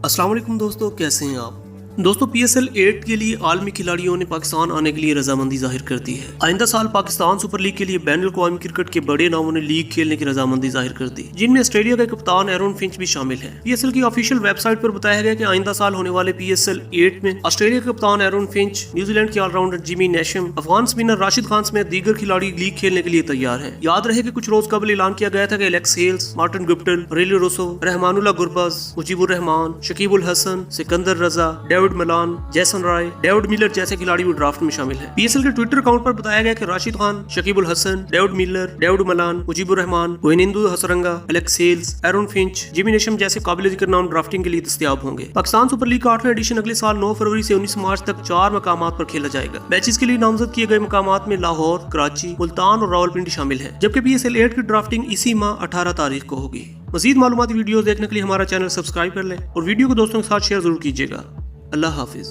अस्सलाम वालेकुम दोस्तों, कैसे हैं आप। दोस्तों PSL 8 के लिए आलमी खिलाड़ियों ने पाकिस्तान आने के लिए रजामंदी जाहिर कर दी है। आइंदा साल पाकिस्तान सुपर लीग के लिए बैनुल अक़वामी क्रिकेट के बड़े नामों ने लीग खेलने की रजामंदी जाहिर कर दी, जिनमें ऑस्ट्रेलिया के कप्तान एरोन फिंच भी शामिल है। PSL की ऑफिशियल वेबसाइट पर बताया गया कि आइंदा साल होने वाले PSL 8 में ऑस्ट्रेलिया के कप्तान एरोन फिंच, न्यूजीलैंड के allrounder Jimmy नेशम, Afghan spinner Rashid Khan समेत दीगर खिलाड़ी लीग खेलने के लिए तैयार है। याद रहे कि कुछ रोज कबल ऐलान किया गया था कि एलेक्स हेल्स, मार्टिन गुप्टिल, रेली रोसो, रहमानुल्लाह गुरबज, मुजीबुर रहमान, शकीब उल हसन, सिकंदर रजा, डेविड मलान, जैसन राय, डेविड मिलर जैसे खिलाड़ी भी ड्राफ्ट में शामिल है। PSL के ट्विटर अकाउंट पर बताया गया कि Rashid Khan, Shakib al Hasan, David Miller, David Malan, Mujeebur Rahman, Wanindu Hasaranga, Alex Hales, Aaron Finch, Jimmy Neesham जैसे काबिल जिक्र नाम ड्राफ्टिंग के लिए दस्तयाब होंगे। पाकिस्तान सुपर लीग का 8वां एडिशन अगले साल 9 फरवरी से 19 मार्च तक 4 मकामात पर खेला जाएगा। मैचेस के लिए नामजद किए गए मकामात में लाहौर, कराची, मुल्तान और रावलपिंडी शामिल है, जबकि PSL 8 की ड्राफ्टिंग इसी माह 18 तारीख को होगी। मजीद मालूमाती वीडियो देखने के लिए हमारा चैनल सब्सक्राइब कर लें और वीडियो को दोस्तों के साथ शेयर जरूर कीजिएगा। अल्लाह हाफिज।